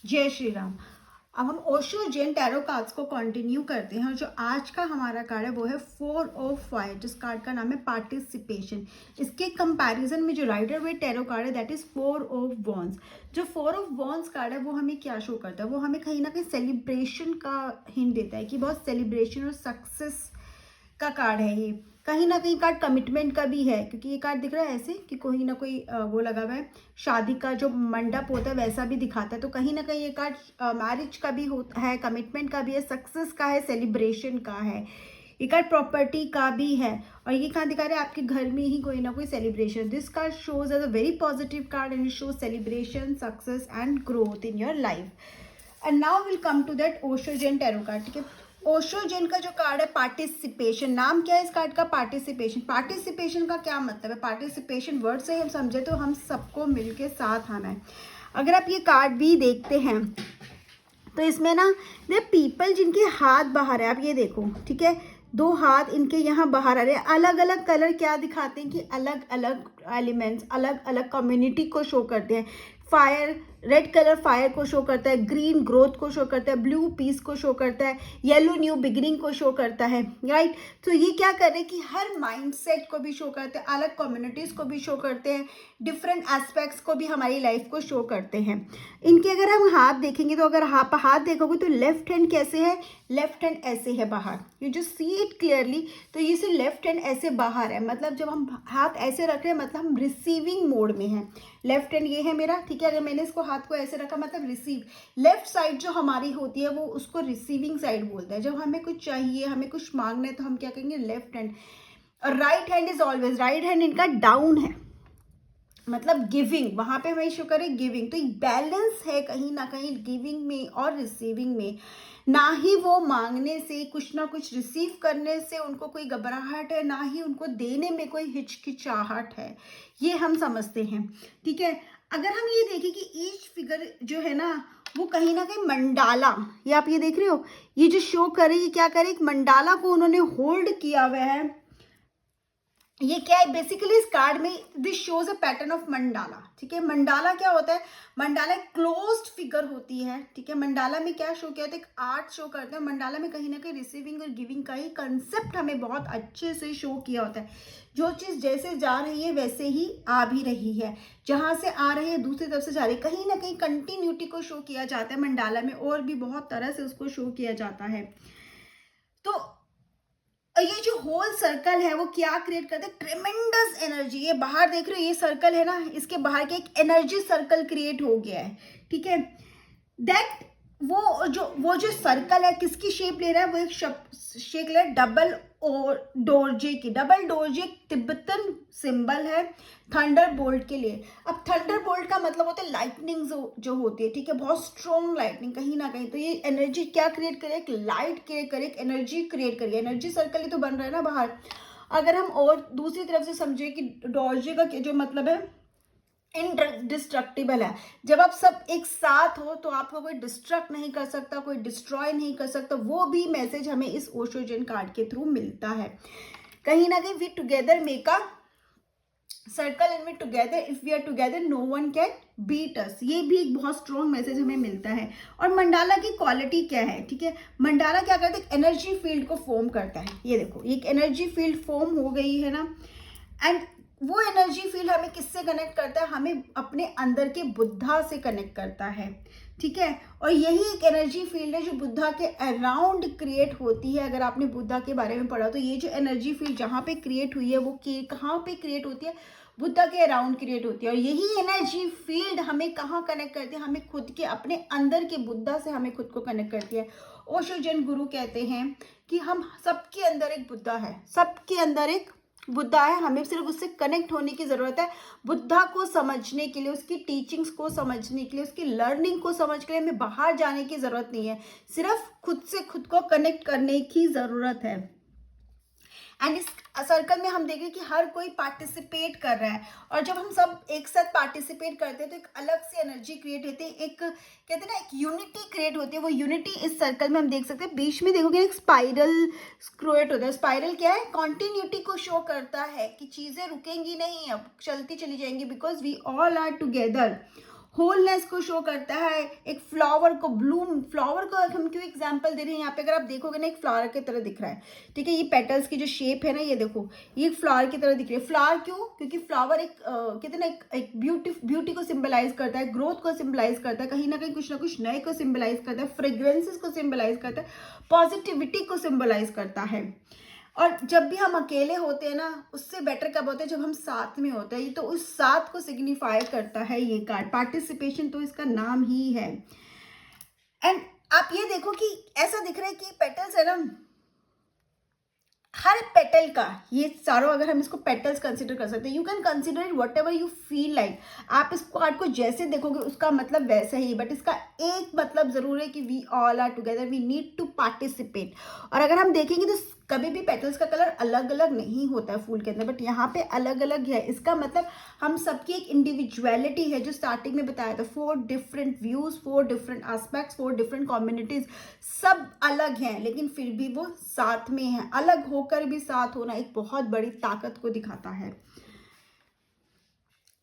जय श्री राम। अब हम ओशो जैन टैरो कार्ड्स को कंटिन्यू करते हैं और जो आज का हमारा कार्ड है वो है 4 ऑफ फायर, जिस कार्ड का नाम है पार्टिसिपेशन। इसके कंपैरिजन में जो राइडर वेट टैरो कार्ड है दैट इज 4 ऑफ वॉन्ड्स। जो 4 ऑफ वॉन्ड्स कार्ड है वो हमें क्या शो करता है, वो हमें कहीं ना कहीं सेलिब्रेशन का हिंट देता है कि बहुत सेलिब्रेशन और सक्सेस का कार्ड है ये। कहीं ना कहीं कार्ड कमिटमेंट का भी है, क्योंकि ये कार्ड दिख रहा है ऐसे कि कोई ना कोई वो लगा हुआ है, शादी का जो मंडप होता है वैसा भी दिखाता है। तो कहीं ना कहीं ये कार्ड मैरिज का भी होता है, कमिटमेंट का भी है, सक्सेस का है, सेलिब्रेशन का है। ये कार्ड प्रॉपर्टी का भी है। और ये कहाँ दिखा रहा है, आपके घर में ही कोई ना कोई celebration. This card shows as a very positive card and it shows celebration, success and growth in your life. And now will come to that Osho Zen tarot card. ठीक है, ओशो जैन का जो कार्ड है पार्टिसिपेशन, नाम क्या है इस कार्ड का, पार्टिसिपेशन। पार्टिसिपेशन का क्या मतलब है, पार्टिसिपेशन वर्ड से हम समझे तो हम सबको मिलके साथ आना है। अगर आप ये कार्ड भी देखते हैं तो इसमें ना दे पीपल जिनके हाथ बाहर है, आप ये देखो, ठीक है, 2 हाथ इनके यहाँ बाहर आ रहे हैं। अलग अलग कलर क्या दिखाते हैं कि अलग अलग एलिमेंट्स, अलग अलग कम्युनिटी को शो करते हैं। फायर, रेड कलर फायर को शो करता है, ग्रीन ग्रोथ को शो करता है, ब्लू पीस को शो करता है, येलो न्यू बिगिनिंग को शो करता है, राइट। तो ये क्या कर रहे हैं कि हर माइंडसेट को भी शो करते हैं, अलग कम्युनिटीज को भी शो करते हैं, डिफरेंट एस्पेक्ट्स को भी हमारी लाइफ को शो करते हैं। इनके अगर हम हाथ देखेंगे तो अगर आप हाथ देखोगे तो लेफ्ट हैंड कैसे है, लेफ्ट हैंड ऐसे है बाहर, you just see it clearly. तो ये से लेफ्ट हैंड ऐसे बाहर है, मतलब जब हम हाथ ऐसे रख रहे हैं मतलब हम रिसीविंग मोड में हैं। लेफ्ट हैंड ये है मेरा, ठीक है, अगर मैंने इसको हाथ को ऐसे रखा मतलब रिसीव। लेफ्ट साइड जो हमारी होती है वो उसको रिसीविंग साइड बोलते हैं। जब हमें कुछ चाहिए, हमें कुछ मांगना है तो हम क्या कहेंगे, लेफ्ट हैंड। और right hand is always, right hand इनका डाउन है, मतलब गिविंग, वहां पे हमें शो करे गिविंग। तो एक बैलेंस है कहीं ना कहीं गिविंग में और रिसीविंग में। ना ही वो मांगने से, कुछ ना कुछ रिसीव करने से उनको कोई घबराहट है, ना ही उनको देने में कोई हिचकिचाहट है, ये हम समझते हैं। ठीक है, अगर हम ये देखें कि ईच फिगर जो है ना वो कहीं ना कहीं मंडाला, ये आप ये देख रहे हो, ये जो शो करे, ये क्या करे, एक मंडाला को उन्होंने होल्ड किया हुआ है। ये क्या है बेसिकली इस कार्ड में, this shows a pattern of mandala. ठीक है, मंडाला क्या होता है, मंडाला एक क्लोज्ड फिगर होती है। ठीक है, मंडाला में क्या शो किया होता है, एक आर्ट शो करते हैं। मंडाला में कहीं ना कहीं रिसीविंग और गिविंग का ही कंसेप्ट हमें बहुत अच्छे से शो किया होता है। जो चीज जैसे जा रही है वैसे ही आ भी रही है, जहां से आ रही है दूसरी तरफ से जा रही है, कहीं ना कहीं कंटिन्यूटी को शो किया जाता है मंडाला में, और भी बहुत तरह से उसको शो किया जाता है। तो ये जो होल सर्कल है वो क्या क्रिएट करता है, ट्रेमेंडस एनर्जी। ये बाहर देख रहे हो, ये सर्कल है ना, इसके बाहर के एक एनर्जी सर्कल क्रिएट हो गया है। ठीक है, दैट वो जो सर्कल है किसकी शेप ले रहा है, वो एक शेप ले रहा है डबल और डोरजे की। डबल डोरजे एक तिब्बतन सिंबल है थंडर बोल्ट के लिए। अब थंडर बोल्ट का मतलब होता है लाइटनिंग जो होती है, ठीक है, बहुत स्ट्रॉन्ग लाइटनिंग कहीं ना कहीं। तो ये एनर्जी क्या क्रिएट करे, एक लाइट क्रिएट करे, एक एनर्जी क्रिएट करिए। एनर्जी सर्कल ही तो बन रहा है ना बाहर। अगर हम और दूसरी तरफ से समझे कि डोरजे का जो मतलब है इनडिस्ट्रक्टिबल है, जब आप सब एक साथ हो तो आपको कोई डिस्ट्रक्ट नहीं कर सकता, कोई डिस्ट्रॉय नहीं कर सकता। वो भी मैसेज हमें इस ओशो जैन कार्ड के थ्रू मिलता है। कहीं ना कहीं we together make a circle and we together, if we are together no one can beat us. ये भी एक बहुत स्ट्रॉन्ग मैसेज हमें मिलता है। और मंडाला की क्वालिटी क्या है, ठीक है, मंडाला क्या करता है, एनर्जी फील्ड को फॉर्म करता है। ये देखो, एक एनर्जी फील्ड फॉर्म हो गई है ना, एंड वो एनर्जी फील्ड हमें किससे कनेक्ट करता है, हमें अपने अंदर के बुद्धा से कनेक्ट करता है। ठीक है, और यही एक एनर्जी फील्ड है जो बुद्धा के अराउंड क्रिएट होती है। अगर आपने बुद्धा के बारे में पढ़ा तो ये जो एनर्जी फील्ड जहाँ पे क्रिएट हुई है वो कहाँ पे क्रिएट होती है, बुद्धा के अराउंड क्रिएट होती है। और यही एनर्जी फील्ड हमें कहाँ कनेक्ट करती है, हमें खुद के अपने अंदर के बुद्धा से हमें खुद को कनेक्ट करती है। ओशो जैन गुरु कहते हैं कि हम सबके अंदर एक बुद्धा है, सबके अंदर एक बुद्धा है, हमें सिर्फ उससे कनेक्ट होने की जरूरत है। बुद्धा को समझने के लिए, उसकी टीचिंग्स को समझने के लिए, उसकी लर्निंग को समझ के लिए हमें बाहर जाने की जरूरत नहीं है, सिर्फ खुद से खुद को कनेक्ट करने की जरूरत है। एंड इस सर्कल में हम देखें कि हर कोई पार्टिसिपेट कर रहा है, और जब हम सब एक साथ पार्टिसिपेट करते हैं तो एक अलग सी एनर्जी क्रिएट होती है, एक कहते हैं ना एक यूनिटी क्रिएट होती है। वो यूनिटी इस सर्कल में हम देख सकते हैं। बीच में देखोगे एक स्पाइरल क्रिएट होता है। स्पाइरल क्या है, कॉन्टिन्यूटी को शो करता है कि चीजें रुकेंगी नहीं, अब चलती चली जाएंगी, because we all are together. Wholeness को शो करता है, एक फ्लावर को, ब्लूम फ्लावर को हम क्यों एग्जांपल दे रहे हैं यहाँ पे, अगर आप देखोगे ना एक फ्लावर की तरह दिख रहा है, ठीक है। ये पेटल्स की जो शेप है ना, ये देखो, ये फ्लावर की तरह दिख रही है। फ्लावर क्यों? क्योंकि फ्लावर एक कहते हैं ना एक ब्यूटी को सिंबलाइज करता है, ग्रोथ को सिंबलाइज करता है, कहीं ना कहीं कुछ ना कुछ नए को सिंबलाइज करता है, फ्रेग्रेंसेस को सिंबलाइज करता है, पॉजिटिविटी को सिंबलाइज करता है। और जब भी हम अकेले होते हैं ना, उससे बेटर कब होता है जब हम साथ में होते हैं, तो उस साथ को सिग्निफाई करता है ये कार्ड। पार्टिसिपेशन तो इसका नाम ही है। एंड आप ये देखो कि ऐसा दिख रहा है कि पेटल्स है ना, हर पेटल का, ये चारों अगर हम इसको पेटल्स कंसिडर कर सकते हैं, you can consider it what ever you feel like. आप इस कार्ड को जैसे देखोगे उसका मतलब वैसा ही, बट इसका एक मतलब जरूर है कि we all are together, we need to participate. और अगर हम देखेंगे तो कभी भी पेटल्स का कलर अलग अलग नहीं होता है फूल के अंदर, बट यहाँ पे अलग अलग है। इसका मतलब हम सबकी एक इंडिविजुअलिटी है, जो स्टार्टिंग में बताया था, 4 different views, 4 different aspects, 4 different communities, सब अलग हैं लेकिन फिर भी वो साथ में है। अलग होकर भी साथ होना एक बहुत बड़ी ताकत को दिखाता है।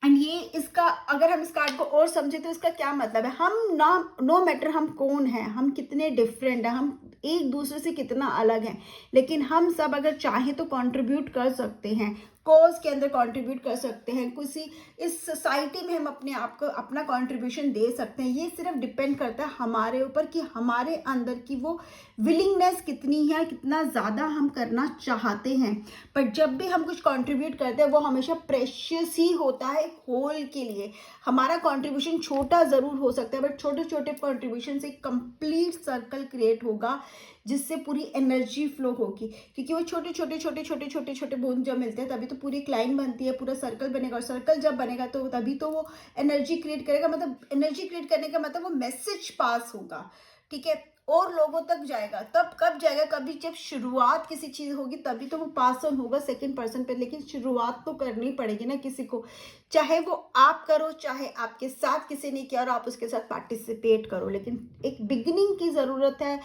एंड ये इसका, अगर हम इस कार्ड को और समझे तो इसका क्या मतलब है, हम ना, नो मैटर हम कौन हैं, हम कितने डिफरेंट हैं, हम एक दूसरे से कितना अलग हैं, लेकिन हम सब अगर चाहें तो कंट्रीब्यूट कर सकते हैं, कॉज के अंदर कंट्रीब्यूट कर सकते हैं, किसी इस सोसाइटी में हम अपने आप को अपना कंट्रीब्यूशन दे सकते हैं। ये सिर्फ डिपेंड करता है हमारे ऊपर कि हमारे अंदर की वो विलिंगनेस कितनी है, कितना ज़्यादा हम करना चाहते हैं। पर जब भी हम कुछ कंट्रीब्यूट करते हैं वो हमेशा प्रेशियस ही होता है होल के लिए। हमारा कंट्रीब्यूशन छोटा ज़रूर हो सकता है, बट छोटे छोटे कंट्रीब्यूशन से कंप्लीट सर्कल क्रिएट होगा, जिससे पूरी एनर्जी फ्लो होगी। क्योंकि वो छोटे छोटे छोटे छोटे छोटे छोटे बूंद जब मिलते हैं तभी तो पूरी एक लाइन बनती है, पूरा सर्कल बनेगा। और सर्कल जब बनेगा तो तभी तो वो एनर्जी क्रिएट करेगा, मतलब एनर्जी क्रिएट करने का मतलब वो मैसेज पास होगा, ठीक है, और लोगों तक जाएगा। तब कब जाएगा? कभी जब शुरुआत किसी चीज होगी तभी तो वो पास ऑन होगा सेकंड पर्सन पे। लेकिन शुरुआत तो करनी पड़ेगी ना किसी को, चाहे वो आप करो, चाहे आपके साथ किसी ने किया और आप उसके साथ पार्टिसिपेट करो, लेकिन एक बिगिनिंग की जरूरत है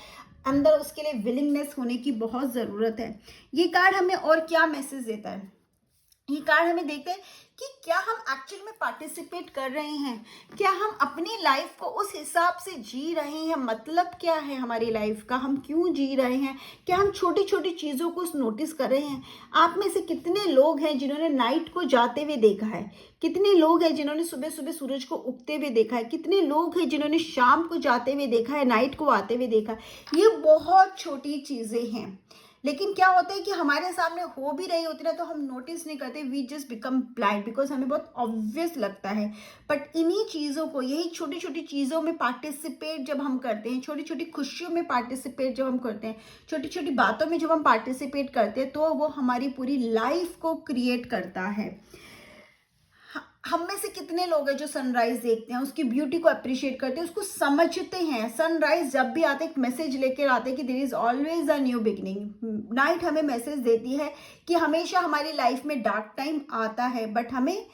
अंदर, उसके लिए विलिंगनेस होने की बहुत ज़रूरत है। ये कार्ड हमें और क्या मैसेज देता है? ये कार्ड हमें देखते हैं कि क्या हम एक्चुअल में पार्टिसिपेट कर रहे हैं, क्या हम अपनी लाइफ को उस हिसाब से जी रहे हैं, मतलब क्या है हमारी लाइफ का, हम क्यों जी रहे हैं, क्या हम छोटी छोटी चीज़ों को नोटिस कर रहे हैं। आप में से कितने लोग हैं जिन्होंने नाइट को जाते हुए देखा है, कितने लोग हैं जिन्होंने सुबह सुबह सूरज को उगते हुए देखा है, कितने लोग हैं जिन्होंने शाम को जाते हुए देखा है, नाइट को आते हुए देखा है। ये बहुत छोटी चीज़ें हैं, लेकिन क्या होता है कि हमारे सामने हो भी रही होती ना तो हम नोटिस नहीं करते, we just become blind, because हमें बहुत ऑब्वियस लगता है। बट इन्हीं चीज़ों को, यही छोटी छोटी चीज़ों में पार्टिसिपेट जब हम करते हैं, छोटी छोटी खुशियों में पार्टिसिपेट जब हम करते हैं, छोटी छोटी बातों में जब हम पार्टिसिपेट करते हैं, तो वो हमारी पूरी लाइफ को क्रिएट करता है। हम में से कितने लोग हैं जो सनराइज देखते हैं, उसकी ब्यूटी को अप्रिशिएट करते हैं, उसको समझते हैं। सनराइज जब भी आते एक मैसेज लेकर आते हैं कि there is always a new beginning. Night हमें मैसेज देती है कि हमेशा हमारी लाइफ में डार्क टाइम आता है, बट हमें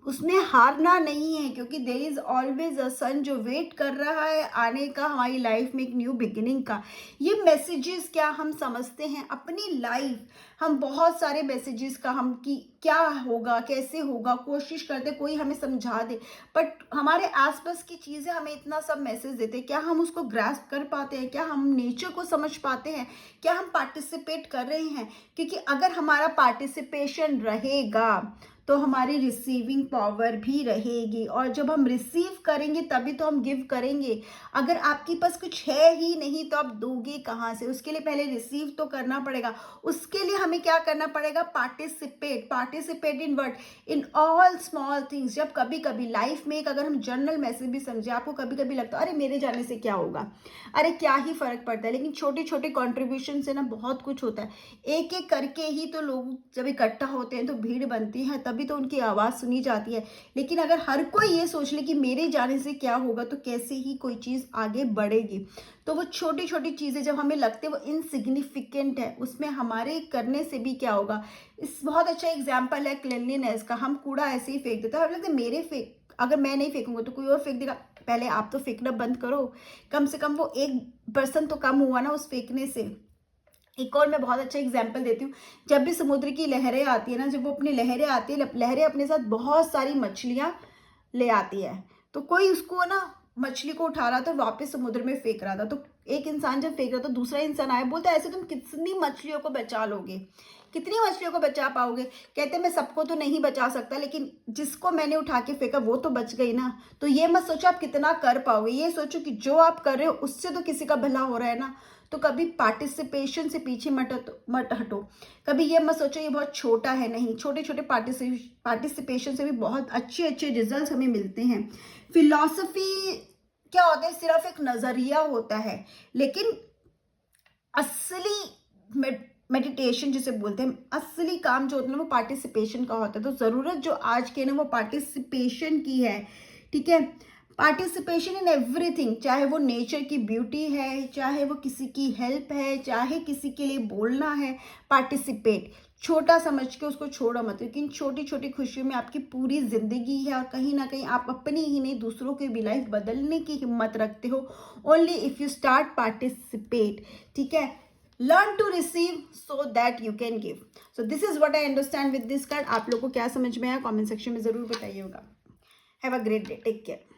उसमें हारना नहीं है, क्योंकि देयर इज ऑलवेज अ सन जो वेट कर रहा है आने का हमारी लाइफ में एक न्यू बिगिनिंग का। ये मैसेजेस क्या हम समझते हैं अपनी लाइफ, हम बहुत सारे मैसेजेस का हम कि क्या होगा, कैसे होगा, कोशिश करते कोई हमें समझा दे, बट हमारे आसपास की चीज़ें हमें इतना सब मैसेज देते हैं, क्या हम उसको ग्रास्प कर पाते हैं, क्या हम नेचर को समझ पाते हैं, क्या हम पार्टिसिपेट कर रहे हैं? क्योंकि अगर हमारा पार्टिसिपेशन रहेगा तो हमारी रिसीविंग पावर भी रहेगी, और जब हम रिसीव करेंगे तभी तो हम गिव करेंगे। अगर आपके पास कुछ है ही नहीं तो आप दोगे कहाँ से? उसके लिए पहले रिसीव तो करना पड़ेगा। उसके लिए हमें क्या करना पड़ेगा? Participate. Participate in what? In all small things. जब कभी कभी लाइफ में एक अगर हम जनरल मैसेज भी समझे, आपको कभी कभी लगता है अरे मेरे जाने से क्या होगा, अरे क्या ही फर्क पड़ता है, लेकिन छोटे छोटे कॉन्ट्रीब्यूशन से ना बहुत कुछ होता है। एक एक करके ही तो लोग जब इकट्ठा होते हैं तो भीड़ बनती है, तभी तो उनकी आवाज़ सुनी जाती है। लेकिन अगर हर कोई ये सोच ले कि मेरे जाने से क्या होगा, तो कैसे ही कोई चीज़ आगे बढ़ेगी। तो वो छोटी छोटी चीज़ें जब हमें लगते हैं वो इनसिग्निफिकेंट है, उसमें हमारे करने से भी क्या होगा। इस बहुत अच्छा एग्जाम्पल है क्लिनलीनेस का। हम कूड़ा ऐसे ही फेंक देते हैं, हमें लगता है मेरे फेंक, अगर मैं नहीं फेंकूंगा तो कोई और फेंक देगा। पहले आप तो फेंकना बंद करो, कम से कम वो 1% तो कम हुआ ना उस फेंकने से। एक और मैं बहुत अच्छा एग्जाम्पल देती हूँ। जब भी समुद्र की लहरें आती है ना, जब वो अपनी लहरें आती है, लहरें अपने साथ बहुत सारी मछलियाँ ले आती है, तो कोई उसको ना मछली को उठा रहा था, वापस समुद्र में फेंक रहा था। तो एक इंसान जब फेंक रहा था, दूसरा इंसान आया, बोलता ऐसे तुम कितनी मछलियों को बचा लोगे, कितनी मछलियों को बचा पाओगे? कहते मैं सबको तो नहीं बचा सकता, लेकिन जिसको मैंने उठा के फेंका वो तो बच गई ना। तो ये मत सोचो आप कितना कर पाओगे, ये सोचो कि जो आप कर रहे हो उससे तो किसी का भला हो रहा है ना। तो कभी पार्टिसिपेशन से पीछे मत हटो। कभी ये मत सोचो ये बहुत छोटा है, नहीं, छोटे छोटे पार्टिसिपेशन से भी बहुत अच्छे अच्छे रिजल्ट्स हमें मिलते हैं। फिलॉसफी क्या होता है? सिर्फ एक नजरिया होता है, लेकिन असली मेडिटेशन जिसे बोलते हैं, असली काम जो होता है ना वो पार्टिसिपेशन का होता है। तो ज़रूरत जो आज के ना वो पार्टिसिपेशन की है, ठीक है। पार्टिसिपेशन इन एवरीथिंग, चाहे वो नेचर की ब्यूटी है, चाहे वो किसी की हेल्प है, चाहे किसी के लिए बोलना है, पार्टिसिपेट। छोटा समझ के उसको छोड़ो मत, लेकिन छोटी छोटी खुशियों में आपकी पूरी जिंदगी है, और कहीं ना कहीं आप अपनी ही नहीं दूसरों की भी लाइफ बदलने की हिम्मत रखते हो only if you start participate, ठीक है। Learn to receive so that you can give. So this is what I understand with this card. आप लोग को क्या समझ में आया कमेंट सेक्शन में जरूर बताइएगा। Have a great day, take care.